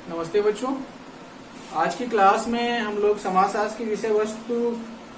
नमस्ते बच्चों। आज की क्लास में हम लोग समाजशास्त्र की विषय वस्तु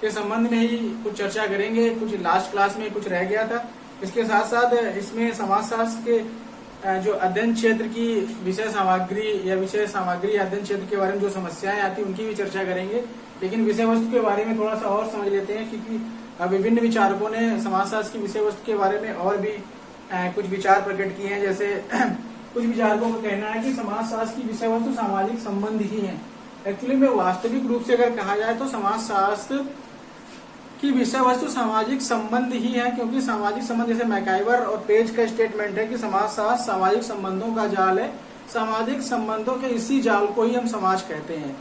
के संबंध में ही कुछ चर्चा करेंगे। कुछ लास्ट क्लास में कुछ रह गया था। इसके साथ साथ इसमें समाजशास्त्र के जो अध्ययन क्षेत्र की विषय सामग्री या विषय सामग्री अध्ययन क्षेत्र के बारे में जो समस्याएं आती उनकी भी चर्चा करेंगे। लेकिन विषय वस्तु के बारे में थोड़ा सा और समझ लेते हैं, क्योंकि विभिन्न विचारकों ने समाजशास्त्र की विषय वस्तु के बारे में और भी कुछ विचार प्रकट किए हैं। जैसे कुछ विचारकों का कहना है कि समाजशास्त्र की विषय वस्तु सामाजिक संबंध ही है। एक्चुअली में वास्तविक रूप से अगर कहा जाए तो समाजशास्त्र की विषय वस्तु सामाजिक संबंध ही है, क्योंकि सामाजिक संबंध जैसे मैकाइवर और पेज का स्टेटमेंट है कि समाजशास्त्र सामाजिक संबंधों का जाल है। सामाजिक संबंधों के इसी जाल को ही हम समाज कहते हैं।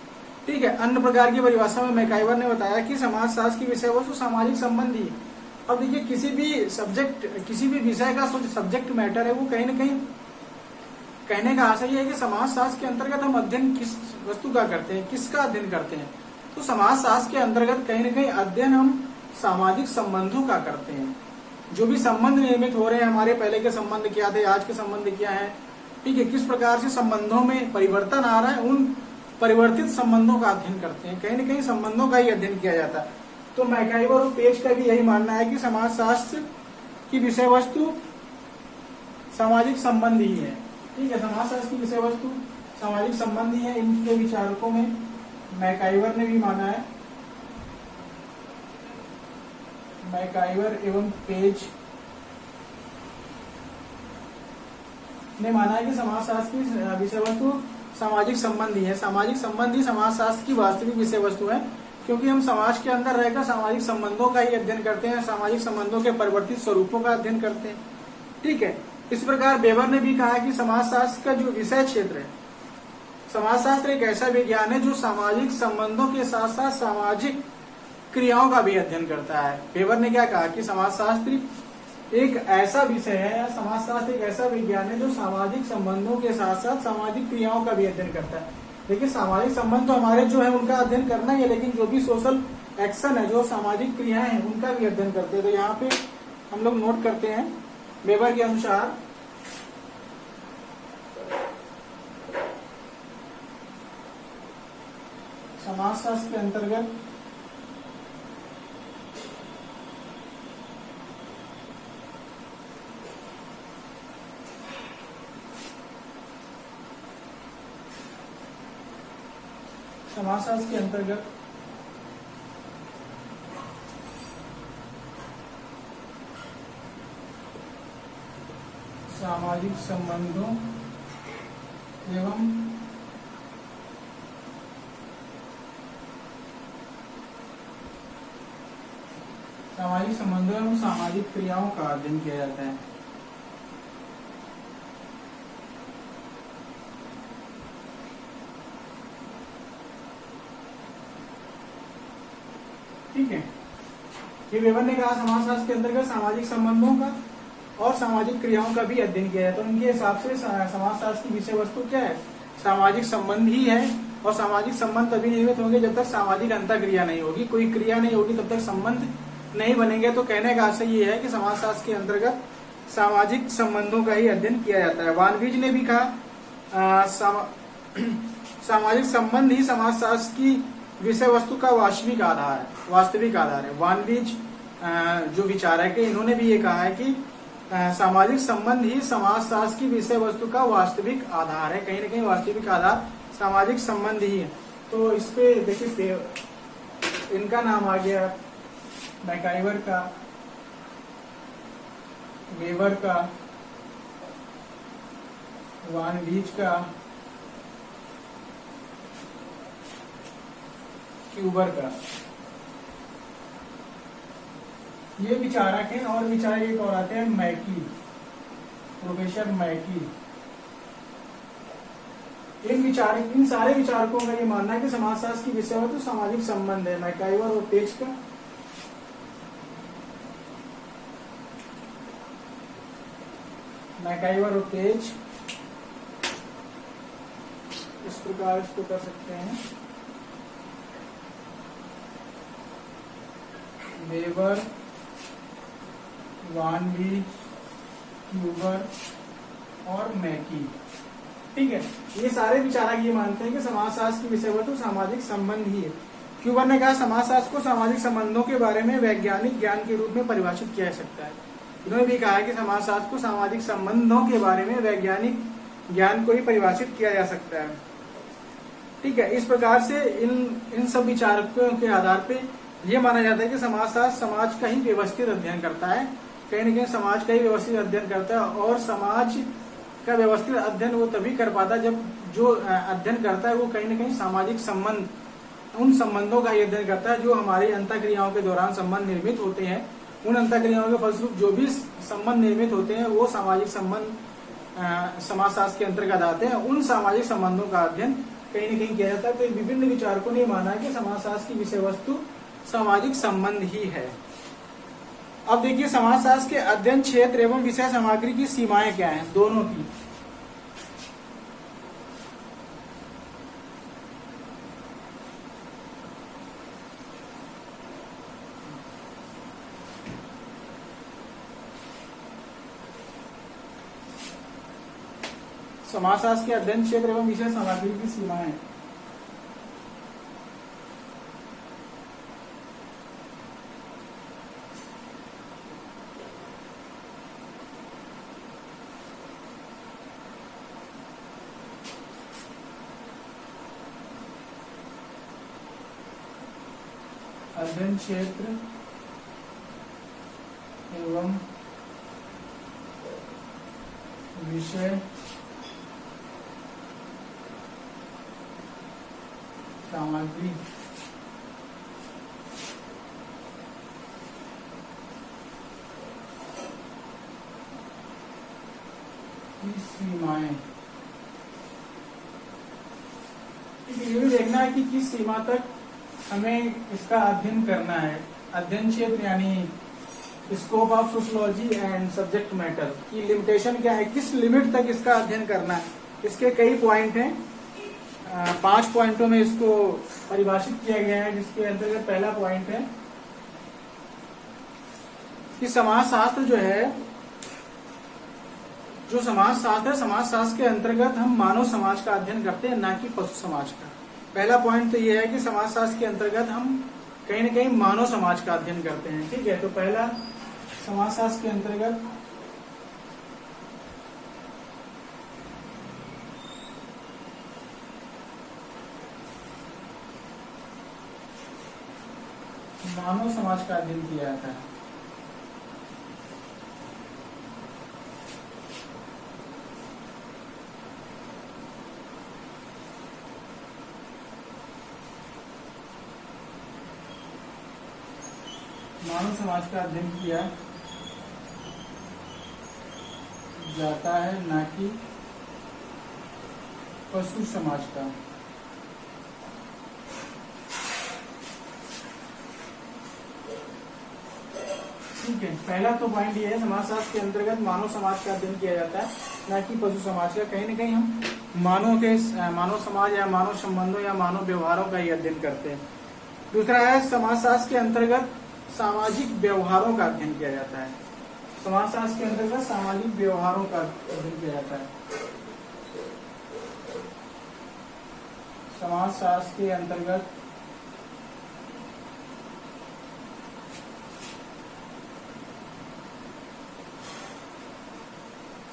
ठीक है। अन्य प्रकार की परिभाषा में मैकाइवर ने बताया कि समाजशास्त्र की विषय वस्तु सामाजिक संबंध ही। अब देखिए, किसी भी सब्जेक्ट, किसी भी विषय का जो सब्जेक्ट मैटर है वो कहीं ना कहीं कहने का आशय है कि समाजशास्त्र के अंतर्गत हम अध्ययन किस वस्तु का करते हैं, किसका अध्ययन करते हैं। तो समाजशास्त्र के अंतर्गत कहीं ना कहीं अध्ययन हम सामाजिक संबंधों का करते हैं। जो भी संबंध निर्मित हो रहे हैं, हमारे पहले के संबंध क्या थे, आज के संबंध क्या है, ठीक है, किस प्रकार से संबंधों में परिवर्तन आ रहा है, उन परिवर्तित संबंधों का अध्ययन करते हैं। कहीं ना कहीं संबंधों का ही अध्ययन किया जाता है। तो मैकाइवर और पेज का भी यही मानना है कि समाजशास्त्र की विषय वस्तु सामाजिक संबंध ही है। ठीक है। समाजशास्त्र की विषय वस्तु सामाजिक संबंध ही है। इनके विचारकों में मैकाइवर ने भी माना है, मैकाइवर एवं पेज ने माना है कि समाजशास्त्र की विषय वस्तु सामाजिक संबंध ही है। सामाजिक संबंध ही समाजशास्त्र की वास्तविक विषय वस्तु है, क्योंकि हम समाज के अंदर रहकर सामाजिक संबंधों का ही अध्ययन करते हैं, सामाजिक संबंधों के परिवर्तित स्वरूपों का अध्ययन करते हैं। ठीक है। इस प्रकार वेबर ने भी कहा कि समाजशास्त्र का जो विषय क्षेत्र है, समाजशास्त्र एक ऐसा विज्ञान है जो सामाजिक संबंधों के साथ साथ सामाजिक क्रियाओं का भी अध्ययन करता है। वेबर ने क्या कहा कि समाजशास्त्र एक ऐसा विषय है या समाजशास्त्र एक ऐसा विज्ञान है जो सामाजिक संबंधों के साथ साथ सामाजिक क्रियाओं का भी अध्ययन करता है। देखिए, सामाजिक संबंध तो हमारे जो है उनका अध्ययन करना ही है, लेकिन जो भी सोशल एक्शन है, जो सामाजिक क्रियाएं हैं, उनका भी अध्ययन करते हैं। तो यहाँ पे हम लोग नोट करते हैं, वेबर के अनुसार समाजशास्त्र के अंतर्गत समाजशास्त्र के अंतर्गत सामाजिक संबंधों एवं सामाजिक संबंधों एवं सामाजिक क्रियाओं का अध्ययन किया जाता है। ठीक है। ये वेबर ने कहा समाजशास्त्र के अंतर्गत सामाजिक संबंधों का और सामाजिक क्रियाओं का भी अध्ययन किया जाता है। तो उनके हिसाब से समाजशास्त्र की विषय वस्तु क्या है? सामाजिक संबंध ही है। और सामाजिक संबंध तभी निर्मित होंगे जब तक सामाजिक अंतःक्रिया नहीं होगी, कोई क्रिया नहीं होगी तब तक संबंध नहीं बनेंगे। तो कहने का आशय ये है कि समाजशास्त्र के अंतर्गत सामाजिक संबंधों का ही अध्ययन किया जाता है। वानवीज ने भी कहा सामाजिक संबंध ही समाजशास्त्र की विषय वस्तु का वास्तविक आधार है। वानवीज जो विचारक है, इन्होंने भी ये कहा है कि सामाजिक संबंध ही समाजशास्त्र की विषय वस्तु का वास्तविक आधार है। कहीं ना कहीं वास्तविक आधार सामाजिक संबंध ही है। तो इस पे देखिए, इनका नाम आ गया, मैकाइवर का, वेबर का, वानवीज का, क्यूबर का, ये विचारक हैं। और विचारक एक और आते हैं, मैकी, प्रोफेसर मैकी। इन सारे विचारकों का ये मानना है कि समाजशास्त्र की विषय वस्तु सामाजिक संबंध है। मैकाइवर और पेज का, मैकाइवर और पेज इस प्रकार इसको कर सकते हैं। वेबर, वानवीज, क्यूबर और मैकी, ठीक है, ये सारे विचारक ये मानते हैं कि समाजशास्त्र की विषय वस्तु सामाजिक संबंध ही है। क्यूबर ने कहा समाजशास्त्र को सामाजिक संबंधों के बारे में वैज्ञानिक ज्ञान के रूप में परिभाषित किया जा सकता है। इन्होंने भी कहा कि समाजशास्त्र को सामाजिक संबंधों के बारे में वैज्ञानिक ज्ञान को ही परिभाषित किया जा सकता है। ठीक है, इस प्रकार से इन सब विचारकों के आधार पे ये माना जाता है कि समाजशास्त्र समाज का ही व्यवस्थित अध्ययन करता है, कहीं न कहीं समाज का ही व्यवस्थित अध्ययन करता है। और समाज का व्यवस्थित अध्ययन वो तभी कर पाता है जब जो अध्ययन करता है वो कहीं न कहीं सामाजिक संबंध, उन संबंधों का अध्ययन करता है जो हमारी अंतःक्रियाओं के दौरान संबंध निर्मित होते हैं। उन अंतःक्रियाओं के फलस्वरूप जो भी संबंध निर्मित होते हैं वो सामाजिक संबंध समाजशास्त्र के अंतर्गत आते हैं। उन सामाजिक संबंधों का अध्ययन कहीं न कहीं किया जाता है। तो विभिन्न विचारकों ने माना है कि समाजशास्त्र की विषय वस्तु सामाजिक संबंध ही है। अब देखिए समाजशास्त्र के अध्ययन क्षेत्र एवं विषय सामग्री की सीमाएं क्या हैं, दोनों की। समाजशास्त्र के अध्ययन क्षेत्र एवं विषय सामग्री की सीमाएं। अध्ययन क्षेत्र एवं विषय सामग्री की सीमाएं। ये भी देखना है कि किस सीमा तक हमें इसका अध्ययन करना है। अध्ययन क्षेत्र यानी scope of sociology and subject matter की लिमिटेशन क्या है, किस लिमिट तक इसका अध्ययन करना है। इसके कई पॉइंट हैं, 5 पॉइंटों में इसको परिभाषित किया गया है, जिसके अंतर्गत पहला पॉइंट है कि समाजशास्त्र जो है, जो समाजशास्त्र है, समाजशास्त्र के अंतर्गत हम मानव समाज का अध्ययन करते हैं, ना कि पशु समाज का। पहला पॉइंट तो ये है कि समाजशास्त्र के अंतर्गत हम कहीं न कहीं मानव समाज का अध्ययन करते हैं। ठीक है, तो पहला समाजशास्त्र के अंतर्गत मानव समाज का अध्ययन किया जाता है। मानव समाज का अध्ययन किया जाता है, ना कि पशु समाज का। ठीक है, पहला तो पॉइंट ये है, समाजशास्त्र के अंतर्गत मानव समाज का अध्ययन किया जाता है, ना कि पशु समाज का। कहीं न कहीं हम मानव समाज या मानव संबंधों या मानव व्यवहारों का ही अध्ययन करते हैं। दूसरा है समाजशास्त्र के अंतर्गत सामाजिक व्यवहारों का अध्ययन किया जाता है। समाजशास्त्र के अंतर्गत सामाजिक व्यवहारों का अध्ययन किया जाता है। समाजशास्त्र के अंतर्गत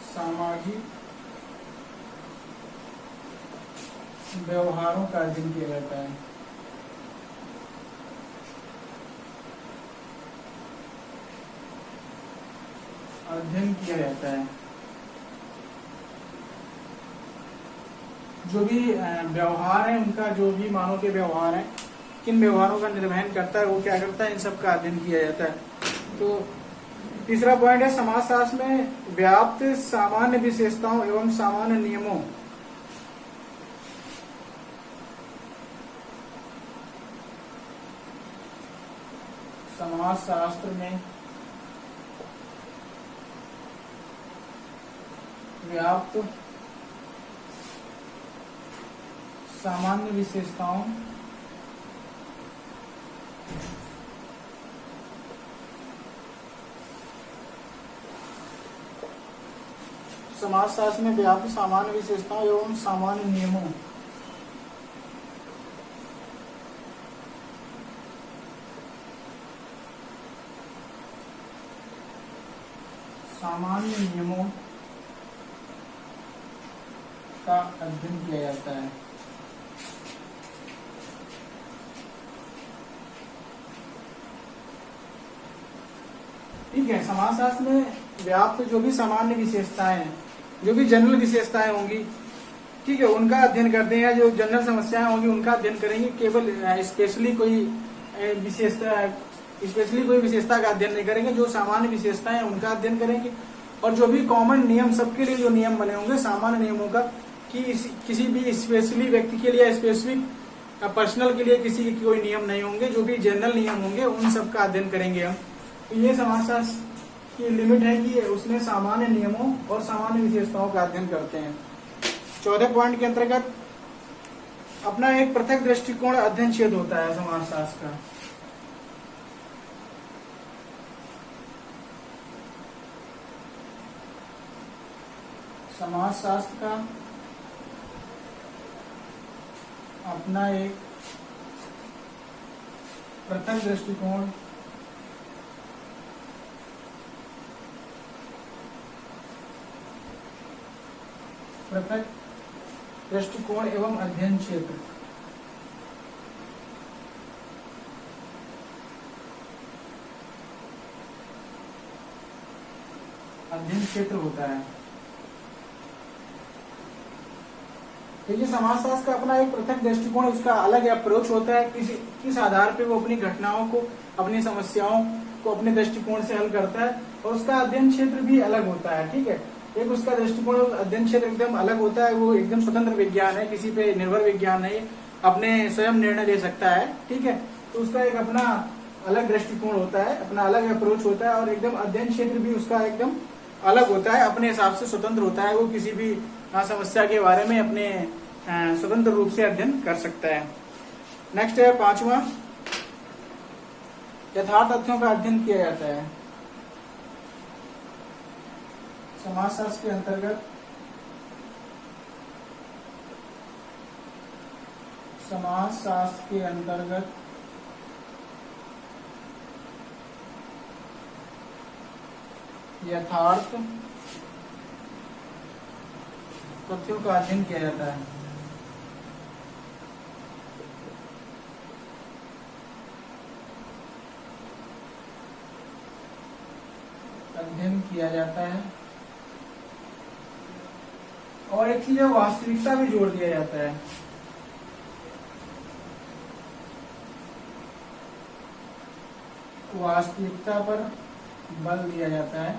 सामाजिक व्यवहारों का अध्ययन किया जाता है। अध्ययन किया जाता है। जो भी व्यवहार है, उनका जो भी मानव के व्यवहार है, किन व्यवहारों का निर्वहन करता है, वो क्या करता है, इन सब का अध्ययन किया जाता है। तो तीसरा पॉइंट है समाजशास्त्र में व्याप्त सामान्य विशेषताओं एवं सामान्य नियमों समाजशास्त्र में व्याप्त सामान्य विशेषताओं समाजशास्त्र में व्याप्त सामान्य विशेषताओं एवं सामान्य नियमों। सामान्य नियमों का अध्ययन किया जाता है। ठीक है, समाजशास्त्र में व्याप्त जो भी सामान्य विशेषताएं हैं, जो भी जनरल विशेषताएं होंगी, ठीक है, उनका अध्ययन करते हैं। जो जनरल समस्याएं होंगी उनका अध्ययन करेंगे। केवल स्पेशली कोई विशेषता का अध्ययन नहीं करेंगे। जो सामान्य विशेषताएं हैं उनका अध्ययन करेंगे। और जो भी कॉमन नियम, सबके लिए जो नियम बने होंगे सामान्य नियमों का, कि किसी भी स्पेशली व्यक्ति के लिए, स्पेसिफिक पर्सनल के लिए किसी के कोई नियम नहीं होंगे। जो भी जनरल नियम होंगे उन सब का अध्ययन करेंगे हम। तो ये समाजशास्त्र की लिमिट है कि उसमें सामान्य नियमों और सामान्य विशेषताओं का अध्ययन करते हैं। 14 पॉइंट के अंतर्गत अपना एक पृथक दृष्टिकोण अध्ययन क्षेत्र होता है समाजशास्त्र का। समाजशास्त्र का अपना एक पृथक दृष्टिकोण एवं अध्ययन क्षेत्र। अध्ययन क्षेत्र होता है। देखिए, समाजशास्त्र का अपना एक पृथक दृष्टिकोण, उसका अलग अप्रोच होता है। किस आधार पे वो अपनी घटनाओं को, अपनी समस्याओं को अपने दृष्टिकोण से हल करता है, और उसका अध्ययन क्षेत्र भी अलग होता है। ठीक है, एक उसका दृष्टिकोण, अध्ययन क्षेत्र एकदम अलग होता है। वो एकदम स्वतंत्र विज्ञान है, किसी पे निर्भर विज्ञान नहीं, अपने स्वयं निर्णय ले सकता है। ठीक है, तो उसका एक अपना अलग दृष्टिकोण होता है, अपना अलग अप्रोच होता है। और एकदम अध्ययन क्षेत्र भी उसका एकदम अलग होता है, अपने हिसाब से स्वतंत्र होता है। वो किसी भी समस्या के बारे में अपने स्वतंत्र रूप से अध्ययन कर सकता है। नेक्स्ट है 5वां, यथार्थ तथ्यों का अध्ययन किया जाता है। समाजशास्त्र के अंतर्गत यथार्थ तथ्यों का अध्ययन किया जाता है। और एक चीज वास्तविकता भी जोड़ दिया जाता है। वास्तविकता पर बल दिया जाता है।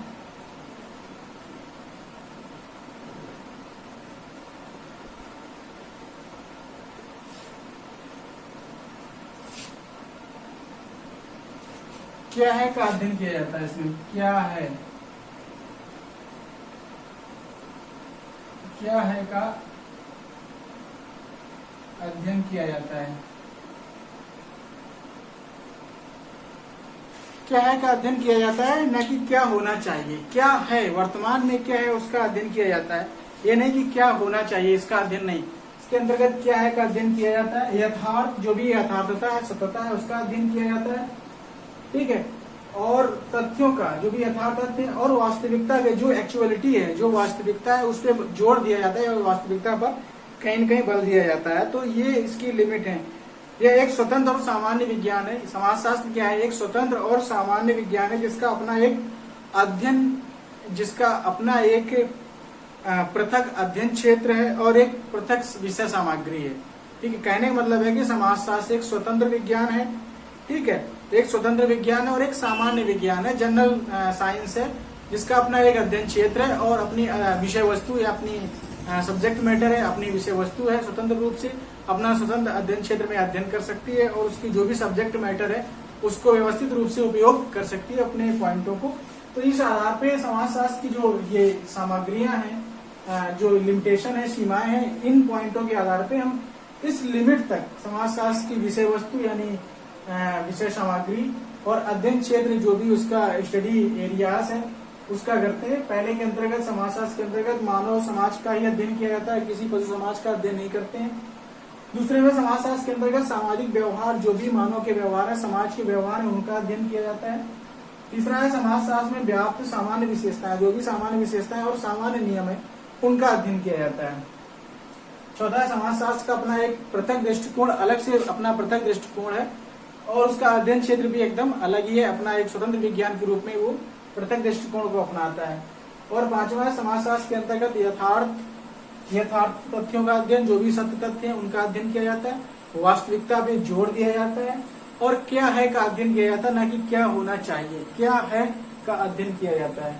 क्या है का अध्ययन किया जाता है। इसमें क्या है का अध्ययन किया जाता है। क्या है का अध्ययन किया जाता है, न कि क्या होना चाहिए। क्या है, वर्तमान में क्या है उसका अध्ययन किया जाता है। ये नहीं कि क्या होना चाहिए, इसका अध्ययन नहीं। इसके अंतर्गत क्या है का अध्ययन किया जाता है। यथार्थ, जो भी यथार्थता है, सत्यता है, उसका अध्ययन किया जाता है। ठीक है, और तथ्यों का, जो भी यथार्थ तथ्य और वास्तविकता के, जो एक्चुअलिटी है, जो वास्तविकता है, उस पर जोर दिया जाता है और वास्तविकता पर कहीं न कहीं बल दिया जाता है। तो ये इसकी लिमिट है। यह एक स्वतंत्र और सामान्य विज्ञान है। समाजशास्त्र क्या है, एक स्वतंत्र और सामान्य विज्ञान है, जिसका अपना एक अध्ययन, जिसका अपना एक पृथक अध्ययन क्षेत्र है और एक पृथक विषय सामग्री है। ठीक है, कहने का मतलब है कि समाजशास्त्र एक स्वतंत्र विज्ञान है। ठीक है, एक स्वतंत्र विज्ञान है और एक सामान्य विज्ञान है, जनरल साइंस है, जिसका अपना एक अध्ययन क्षेत्र है और अपनी विषय वस्तु या अपनी सब्जेक्ट मैटर है, अपनी विषय वस्तु है, स्वतंत्र रूप से अपना स्वतंत्र अध्ययन क्षेत्र में अध्ययन कर सकती है और उसकी जो भी सब्जेक्ट मैटर है उसको व्यवस्थित रूप से उपयोग कर सकती है अपने पॉइंटों को। तो इस आधार पे समाजशास्त्र की जो ये सामग्रियां हैं, जो लिमिटेशन है, सीमाएं हैं, इन पॉइंटों के आधार पे हम इस लिमिट तक समाजशास्त्र की विषय वस्तु यानी विषय सामग्री और अध्ययन क्षेत्र, जो भी उसका स्टडी एरियाज है, उसका करते हैं। पहले के अंतर्गत समाजशास्त्र के अंतर्गत मानव समाज का ही अध्ययन किया जाता है, किसी पशु समाज का अध्ययन नहीं करते हैं। दूसरे में समाजशास्त्र के अंतर्गत सामाजिक व्यवहार, जो भी मानव के व्यवहार है, समाज के व्यवहार है, उनका अध्ययन किया जाता है। तीसरा है समाजशास्त्र में व्याप्त सामान्य विशेषताएं, जो भी सामान्य विशेषताएं और सामान्य नियम है उनका अध्ययन किया जाता है। चौथा है समाजशास्त्र का अपना एक पृथक दृष्टिकोण, अलग से अपना पृथक दृष्टिकोण है और उसका अध्ययन क्षेत्र भी एकदम अलग ही है, अपना एक स्वतंत्र विज्ञान के रूप में वो पृथक दृष्टिकोण को अपनाता है। और पांचवा है समाजशास्त्र के अंतर्गत यथार्थ तथ्यों का अध्ययन, जो भी सत्य तथ्य है उनका अध्ययन किया जाता है, वास्तविकता पे जोर दिया जाता है और क्या है का अध्ययन किया जाता है, ना कि क्या होना चाहिए, क्या है का अध्ययन किया जाता है।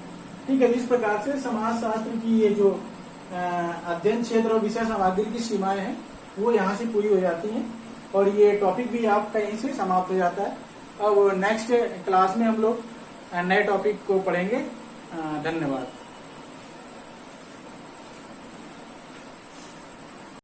ठीक है, इस प्रकार से समाजशास्त्र की ये जो अध्ययन क्षेत्र और विषय सामग्री की सीमाएं हैं वो यहाँ से पूरी हो जाती हैं और ये टॉपिक भी आपका यहीं से समाप्त हो जाता है। अब नेक्स्ट क्लास में हम लोग नए टॉपिक को पढ़ेंगे। धन्यवाद।